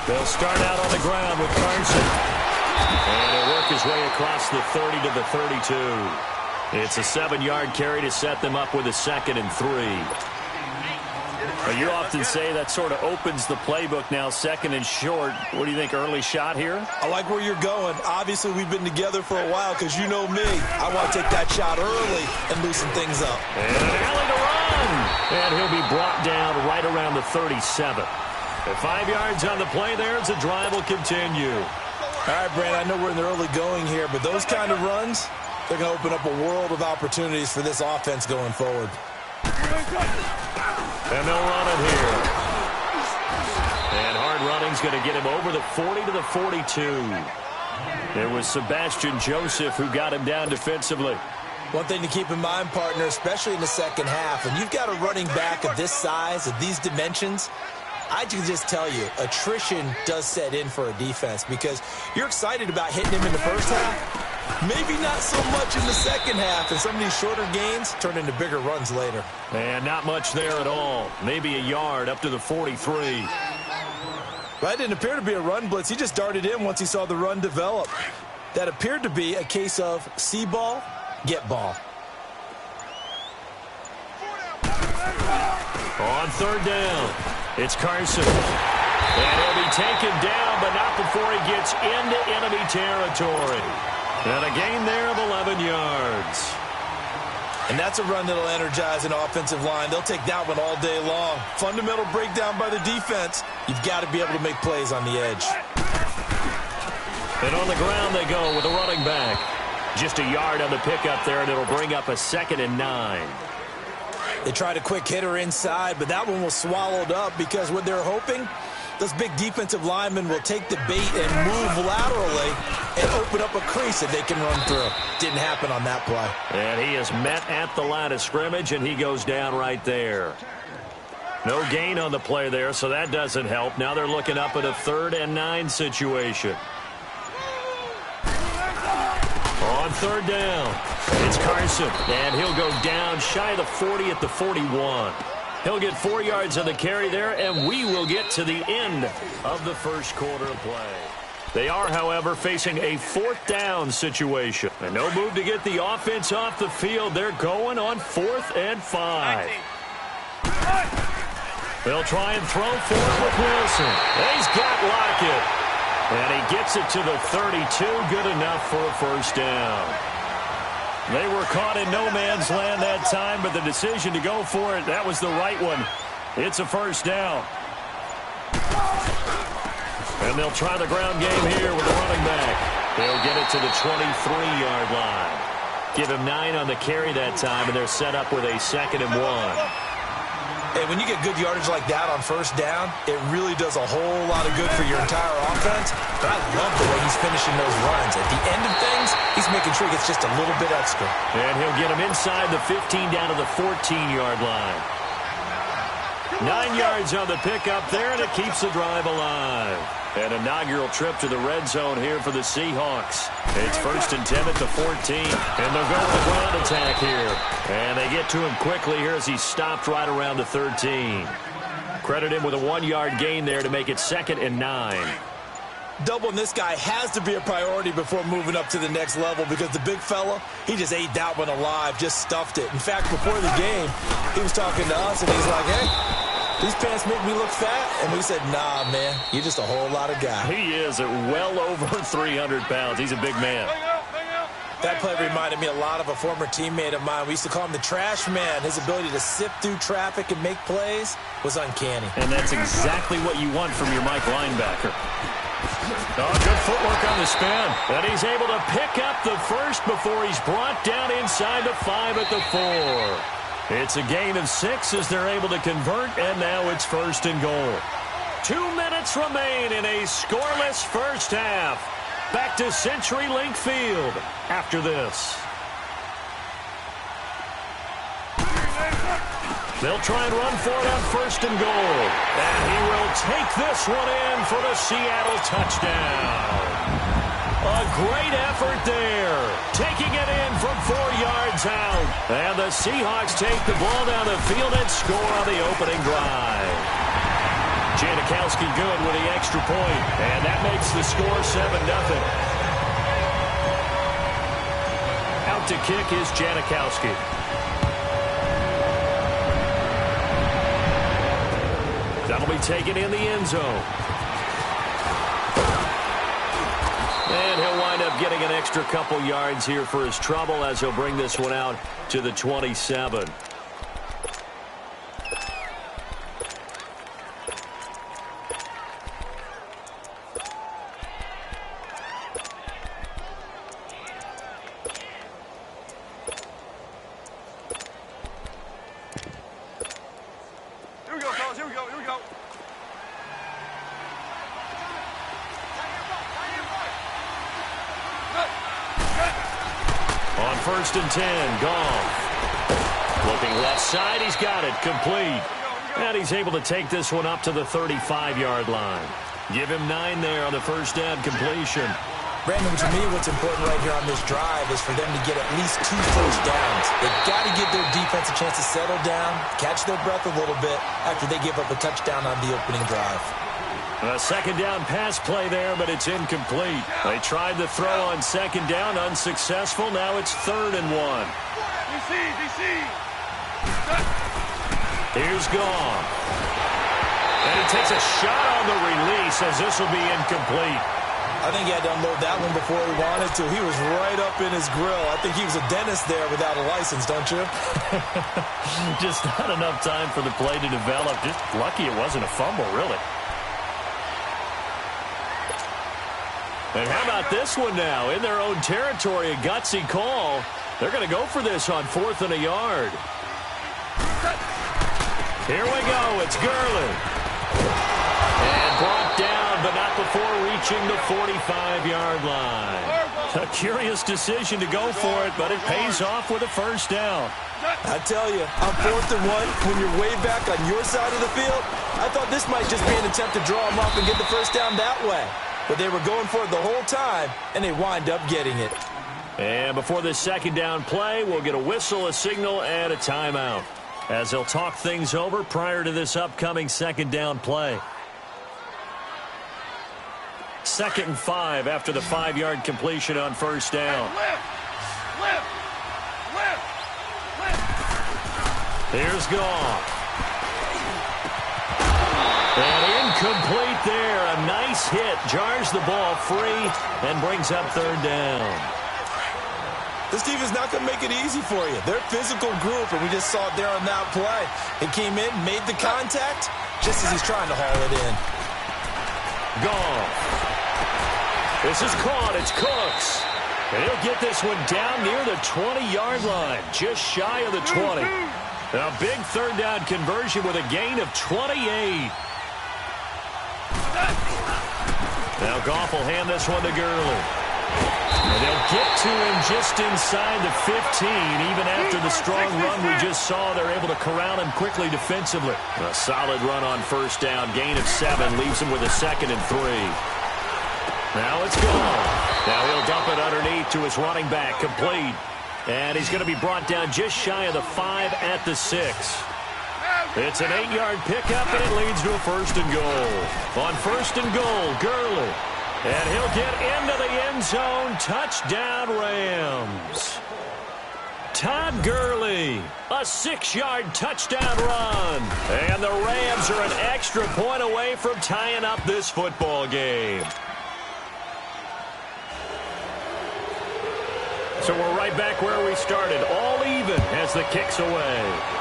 They'll start out on the ground with Carson. And he'll work his way across the 30 to the 32. It's a 7-yard carry to set them up with a 2nd and 3. Well, you often say that sort of opens the playbook now, 2nd and short. What do you think, early shot here? I like where you're going. Obviously, we've been together for a while because you know me. I want to take that shot early and loosen things up. And an alley to run. And he'll be brought down right around the 37. At 5 yards on the play there as the drive will continue. All right, Brandon, I know we're in the early going here, but those kind of runs, they're going to open up a world of opportunities for this offense going forward. And they'll run it here. And hard running's going to get him over the 40 to the 42. It was Sebastian Joseph who got him down defensively. One thing to keep in mind, partner, especially in the second half, when you've got a running back of this size, of these dimensions, I can just tell you, attrition does set in for a defense because you're excited about hitting him in the first half. Maybe not so much in the second half, and some of these shorter gains turn into bigger runs later. And not much there at all. Maybe a yard up to the 43. That didn't appear to be a run blitz. He just darted in once he saw the run develop. That appeared to be a case of see ball, get ball. On 3rd down, it's Carson. And he'll be taken down, but not before he gets into enemy territory. And a gain there of 11 yards. And that's a run that'll energize an offensive line. They'll take that one all day long. Fundamental breakdown by the defense. You've got to be able to make plays on the edge. And on the ground they go with a running back. Just a yard on the pickup there, and it'll bring up a 2nd and 9. They tried a quick hitter inside, but that one was swallowed up because what they're hoping, those big defensive linemen will take the bait and move laterally and open up a crease that they can run through. Didn't happen on that play. And he is met at the line of scrimmage, and he goes down right there. No gain on the play there, so that doesn't help. Now they're looking up at a 3rd and 9 situation. On 3rd down, it's Carson, and he'll go down shy of the 40 at the 41. He'll get 4 yards on the carry there, and we will get to the end of the first quarter of play. They are, however, facing a 4th down situation. And no move to get the offense off the field. They're going on 4th and 5. They'll try and throw for it with Wilson. He's got Lockett. And he gets it to the 32. Good enough for a 1st down. They were caught in no man's land that time, but the decision to go for it, that was the right one. It's a 1st down. And they'll try the ground game here with the running back. They'll get it to the 23-yard line. Give him 9 on the carry that time, and they're set up with a 2nd and 1. Hey, when you get good yardage like that on 1st down, it really does a whole lot of good for your entire offense. But I love the way he's finishing those runs. At the end of things, he's making sure he gets just a little bit extra. And he'll get him inside the 15 down to the 14-yard line. 9 yards on the pickup there, and it keeps the drive alive. An inaugural trip to the red zone here for the Seahawks. It's 1st and 10 at the 14, and they'll go with a ground attack here. And they get to him quickly here as he stopped right around the 13. Credit him with a 1-yard gain there to make it 2nd and 9. Doubling this guy has to be a priority before moving up to the next level because the big fella, he just ate that one alive, just stuffed it. In fact, before the game, he was talking to us, and he's like, hey, these pants make me look fat. And we said, nah, man, you're just a whole lot of guy. He is at well over 300 pounds. He's a big man. That play reminded me a lot of a former teammate of mine. We used to call him the trash man. His ability to sift through traffic and make plays was uncanny. And that's exactly what you want from your Mike linebacker. Oh, good footwork on the spin. And he's able to pick up the 1st before he's brought down inside the 5 at the 4. It's a gain of 6 as they're able to convert, and now it's 1st and goal. 2 minutes remain in a scoreless first half. Back to CenturyLink Field after this. They'll try and run for it on 1st and goal. And he will take this one in for the Seattle touchdown. A great effort there. Taking it in from 4 yards out. And the Seahawks take the ball down the field and score on the opening drive. Janikowski good with the extra point, and that makes the score 7-0. Out to kick is Janikowski. That'll be taken in the end zone. And he'll wind up getting an extra couple yards here for his trouble as he'll bring this one out to the 27. On 1st and 10, Goff. Looking left side, he's got it, complete. And he's able to take this one up to the 35-yard line. Give him 9 there on the first down completion. Brandon, to me, what's important right here on this drive is for them to get at least 2 first downs. They've got to give their defense a chance to settle down, catch their breath a little bit after they give up a touchdown on the opening drive. A second down pass play there, but it's incomplete. They tried to throw on second down, unsuccessful. Now it's 3rd and 1. Here's Goff. And he takes a shot on the release as this will be incomplete. I think he had to unload that one before he wanted to. He was right up in his grill. I think he was a dentist there without a license, don't you? Just not enough time for the play to develop. Just lucky it wasn't a fumble, really. And how about this one now? In their own territory, a gutsy call. They're going to go for this on 4th and a yard. Here we go. It's Gurley. And brought down, but not before reaching the 45-yard line. A curious decision to go for it, but it pays off with a first down. I tell you, on 4th and 1, when you're way back on your side of the field, I thought this might just be an attempt to draw him up and get the first down that way. But they were going for it the whole time, and they wind up getting it. And before this second down play, we'll get a whistle, a signal, and a timeout, as they'll talk things over prior to this upcoming second down play. 2nd and 5 after the 5-yard completion on first down. Here's Goff. And incomplete there. A nice hit. Jars the ball free and brings up 3rd down. This team is not going to make it easy for you. They're a physical group, and we just saw it there on that play. He came in, made the contact, just as he's trying to haul it in. Goff. This is caught. It's Cooks. And he'll get this one down near the 20-yard line, just shy of the 20. A big 3rd down conversion with a gain of 28. Now Goff will hand this one to Gurley. And they'll get to him just inside the 15. Even after the strong run we just saw, they're able to corral him quickly defensively. A solid run on first down. Gain of 7 leaves him with a 2nd and 3. Now it's gone. Now he'll dump it underneath to his running back. Complete. And he's going to be brought down just shy of the 5 at the 6. It's an 8-yard pickup, and it leads to a 1st and goal. On 1st and goal, Gurley. And he'll get into the end zone. Touchdown, Rams. Todd Gurley, a 6-yard touchdown run. And the Rams are an extra point away from tying up this football game. So we're right back where we started, all even as the kick's away.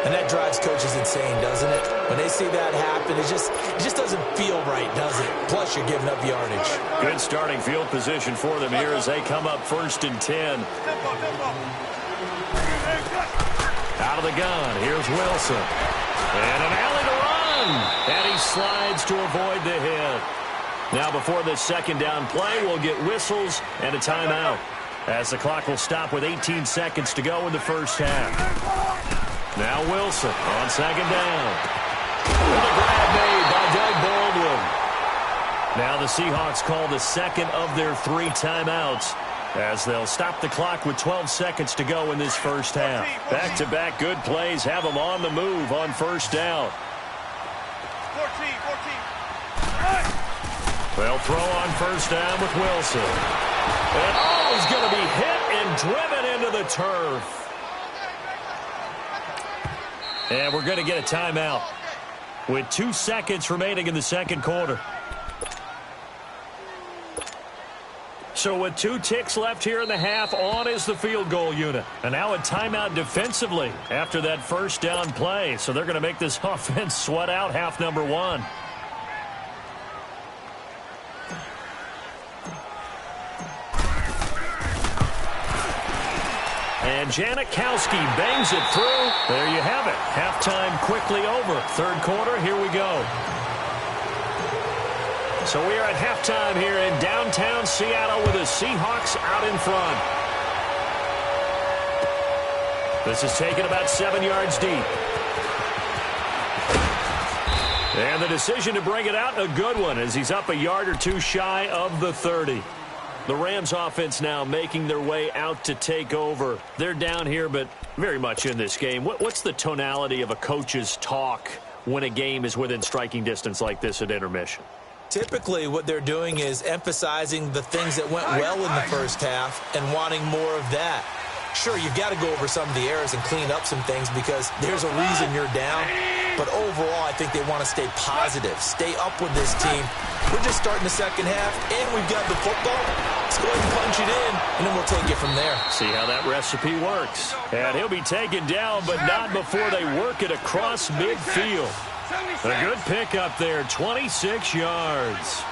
And that drives coaches insane, doesn't it? When they see that happen, it just doesn't feel right, does it? Plus, you're giving up yardage. Good starting field position for them here as they come up 1st and 10. Out of the gun, here's Wilson. And an alley to run. And he slides to avoid the hit. Now, before this second down play, we'll get whistles and a timeout, as the clock will stop with 18 seconds to go in the first half. Now Wilson on second down. With a grab made by Doug Baldwin. Now the Seahawks call the second of their 3 timeouts as they'll stop the clock with 12 seconds to go in this first half. Back-to-back good plays have them on the move on first down. 14. They'll throw on first down with Wilson. And he's going to be hit and driven into the turf. And we're going to get a timeout with 2 seconds remaining in the second quarter. So with 2 ticks left here in the half, on is the field goal unit. And now a timeout defensively after that first down play. So they're going to make this offense sweat out half number 1. And Janikowski bangs it through. There you have it. Halftime quickly over. Third quarter, here we go. So we are at halftime here in downtown Seattle with the Seahawks out in front. This is taken about 7 yards deep. And the decision to bring it out, a good one, as he's up a yard or two shy of the 30. The Rams offense now making their way out to take over. They're down here, but very much in this game. What's the tonality of a coach's talk when a game is within striking distance like this at intermission? Typically, what they're doing is emphasizing the things that went well in the first half and wanting more of that. Sure, you've got to go over some of the errors and clean up some things because there's a reason you're down. But overall, I think they want to stay positive, stay up with this team. We're just starting the second half, and we've got the football. Let's go ahead and punch it in, and then we'll take it from there. See how that recipe works. And he'll be taken down, but not before they work it across midfield. A good pickup there, 26 yards.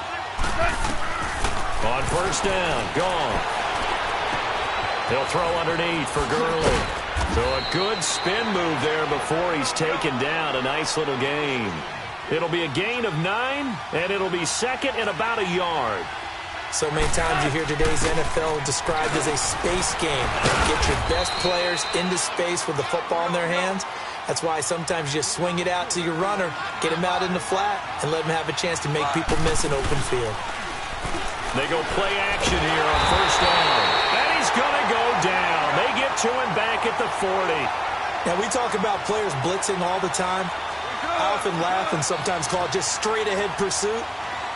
On first down, gone. He'll throw underneath for Gurley. So a good spin move there before he's taken down. A nice little gain. It'll be a gain of 9, and it'll be second and about a yard. So many times you hear today's NFL described as a space game. Get your best players into space with the football in their hands. That's why sometimes you just swing it out to your runner, get him out in the flat, and let him have a chance to make people miss an open field. They go play action here on first down. And he's going to go down. They get to him back at the 40. Now, we talk about players blitzing all the time. I often laugh and sometimes call it just straight-ahead pursuit.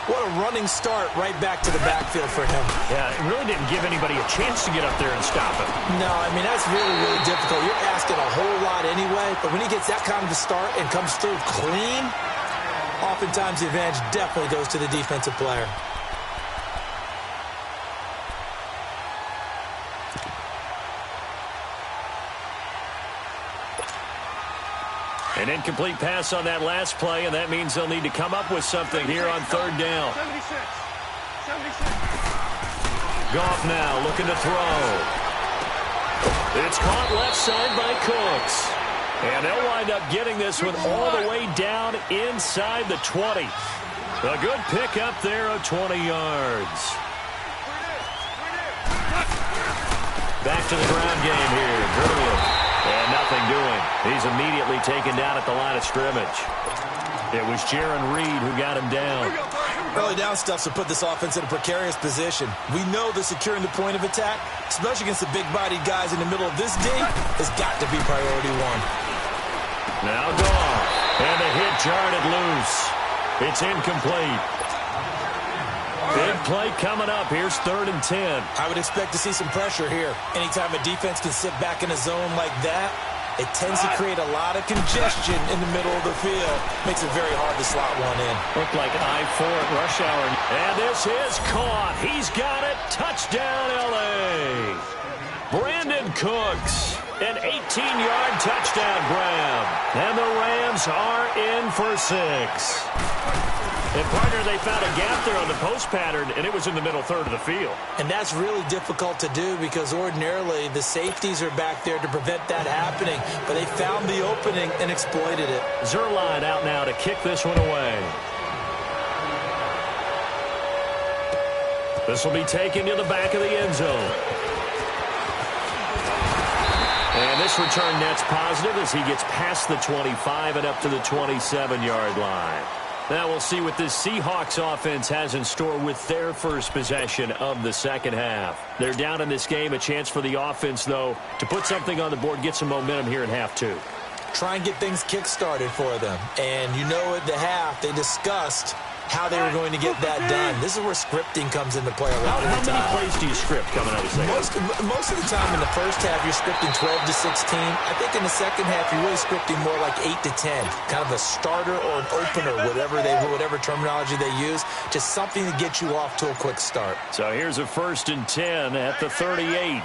What a running start right back to the backfield for him. Yeah, it really didn't give anybody a chance to get up there and stop him. No, I mean, that's really, really difficult. You're asking a whole lot anyway, but when he gets that kind of a start and comes through clean, oftentimes the advantage definitely goes to the defensive player. An incomplete pass on that last play, and that means they'll need to come up with something here on third down. 76. Goff now looking to throw. It's caught left side by Cooks. And they'll wind up getting this one all the way down inside the 20. A good pickup there of 20 yards. Back to the ground game here. Gurley. And nothing doing. He's immediately taken down at the line of scrimmage. It was Jaron Reed who got him down. Early down stuff to put this offense in a precarious position. We know that securing the point of attack, especially against the big-bodied guys in the middle of this D, has got to be priority 1. Now Goff. And the hit jarred it loose. It's incomplete. Big play coming up. Here's 3rd and 10. I would expect to see some pressure here. Anytime a defense can sit back in a zone like that, it tends to create a lot of congestion in the middle of the field. Makes it very hard to slot one in. Looked like I-4 at rush hour. And this is caught. He's got it. Touchdown, L.A. Brandon Cooks. An 18-yard touchdown grab. And the Rams are in for 6. And, partner, they found a gap there on the post pattern, and it was in the middle third of the field. And that's really difficult to do because ordinarily the safeties are back there to prevent that happening. But they found the opening and exploited it. Zerline out now to kick this one away. This will be taken to the back of the end zone. And this return net's positive as he gets past the 25 and up to the 27-yard line. Now we'll see what this Seahawks offense has in store with their first possession of the second half. They're down in this game. A chance for the offense, though, to put something on the board, get some momentum here in half two. Try and get things kick-started for them. And you know at the half, they discussed how they were going to get that done. This is where scripting comes into play a lot of the time. How many plays do you script coming out of the second half? Most of the time in the first half, you're scripting 12 to 16. I think in the second half, you're really scripting more like 8 to 10. Kind of a starter or an opener, whatever terminology they use. Just something to get you off to a quick start. So here's a 1st and 10 at the 38.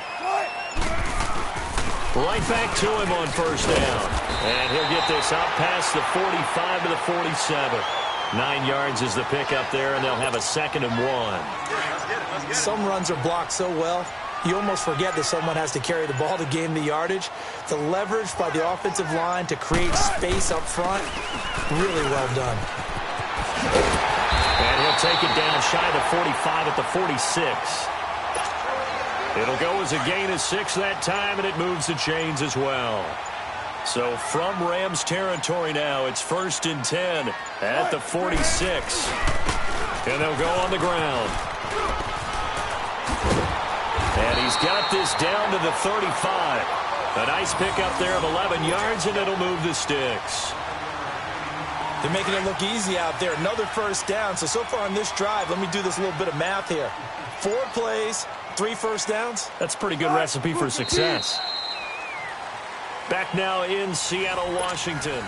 Right back to him on 1st down. And he'll get this out past the 45 to the 47. 9 yards is the pickup there, and they'll have a 2nd and 1. Some runs are blocked so well, you almost forget that someone has to carry the ball to gain the yardage. The leverage by the offensive line to create space up front, really well done. And he'll take it down shy of the 45 at the 46. It'll go as a gain of 6 that time, and it moves the chains as well. So from Rams territory now, it's 1st and 10 at the 46. And they'll go on the ground. And he's got this down to the 35. A nice pickup there of 11 yards, and it'll move the sticks. They're making it look easy out there. Another 1st down. So far on this drive, let me do this little bit of math here. 4 plays, 3 1st downs. That's a pretty good recipe for success. Back now in Seattle, Washington.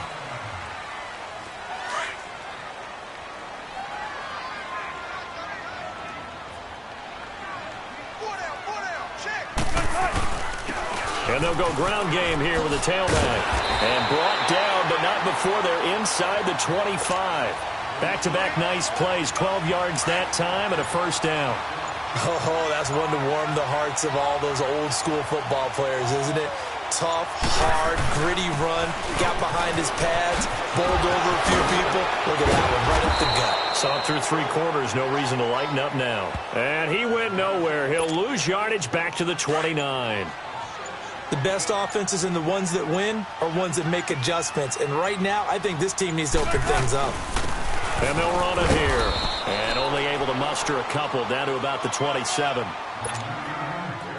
And they'll go ground game here with a tailback. And brought down, but not before they're inside the 25. Back-to-back nice plays, 12 yards that time and a 1st down. Oh, that's one to warm the hearts of all those old-school football players, isn't it? Tough, hard, gritty run, got behind his pads, bowled over a few people. Look at that one, right up the gut. Saw it through 3 quarters, no reason to lighten up now. And he went nowhere. He'll lose yardage back to the 29. The best offenses and the ones that win are ones that make adjustments. And right now, I think this team needs to open things up. And they'll run it here. And only able to muster a couple down to about the 27.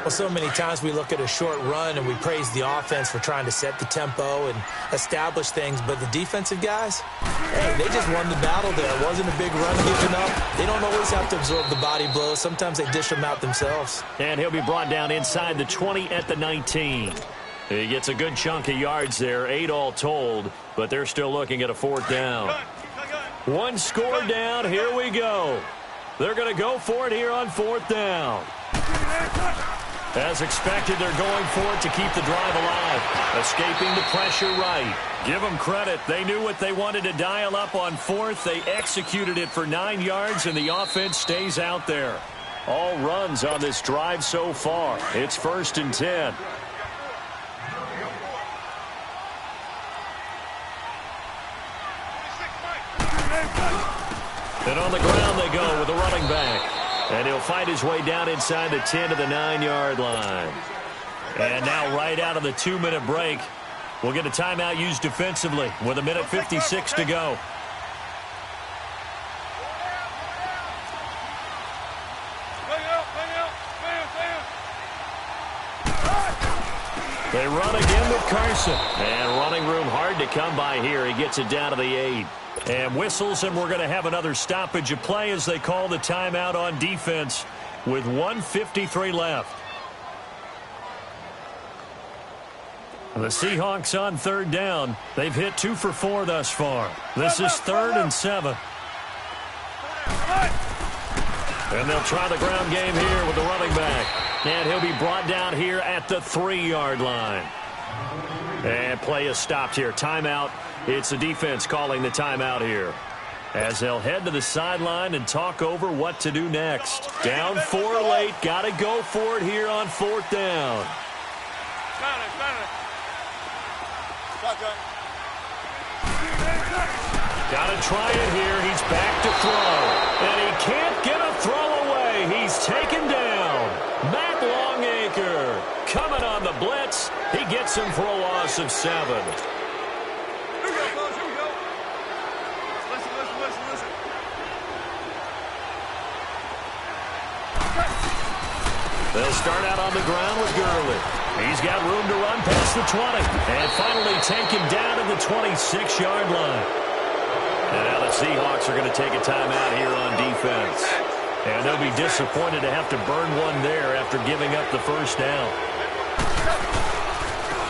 Well, so many times we look at a short run and we praise the offense for trying to set the tempo and establish things, but the defensive guys, hey, they just won the battle there. It wasn't a big run given up. They don't always have to absorb the body blows. Sometimes they dish them out themselves. And he'll be brought down inside the 20 at the 19. He gets a good chunk of yards there, 8 all told, but they're still looking at a 4th down. 1 score down, here we go. They're going to go for it here on 4th down. As expected, they're going for it to keep the drive alive. Escaping the pressure right. Give them credit. They knew what they wanted to dial up on 4th. They executed it for 9 yards, and the offense stays out there. All runs on this drive so far. It's 1st and 10. And on the ground they go with the running back. And he'll fight his way down inside the 10 to the 9-yard line. And now right out of the 2-minute break, we'll get a timeout used defensively with 1:56 to go. They run again with Carson. And running room hard to come by here. He gets it down to the 8. And whistles, and we're going to have another stoppage of play as they call the timeout on defense with 1:53 left. The Seahawks on 3rd down. They've hit 2 for 4 thus far. This is 3rd and 7. And they'll try the ground game here with the running back. And he'll be brought down here at the 3-yard line. And play is stopped here. Timeout. It's the defense calling the timeout here. As they'll head to the sideline and talk over what to do next. Down 4 late. Got to go for it here on 4th down. Got to try it here. He's back to throw. And he can't get a throw away. He's taken down. Matt Longacre coming on the blitz. He gets him for a loss of 7. Here we go, fellas. Here we go. Listen. They'll start out on the ground with Gurley. He's got room to run past the 20. And finally taken down at the 26-yard line. And now the Seahawks are going to take a timeout here on defense. And they'll be disappointed to have to burn one there after giving up the first down.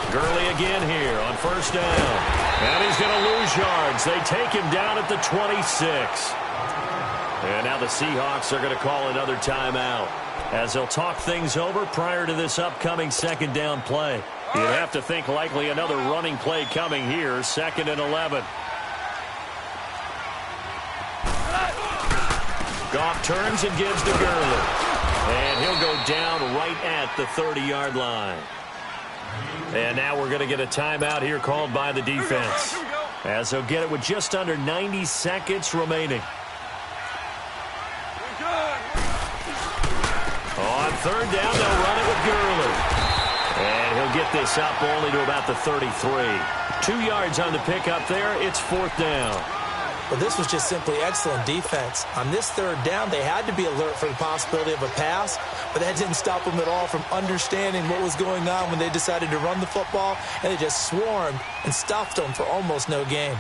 Gurley again here on first down. And he's going to lose yards. They take him down at the 26. And now the Seahawks are going to call another timeout as they'll talk things over prior to this upcoming second down play. You'd have to think likely another running play coming here, 2nd and 11. Goff turns and gives to Gurley. And he'll go down right at the 30-yard line. And now we're going to get a timeout here called by the defense, as they'll get it with just under 90 seconds remaining. On third down, they'll run it with Gurley. And he'll get this up only to about the 33. 2 yards on the pickup there. It's 4th down. Well, this was just simply excellent defense. On this third down, they had to be alert for the possibility of a pass, but that didn't stop them at all from understanding what was going on when they decided to run the football, and they just swarmed and stuffed them for almost no gain.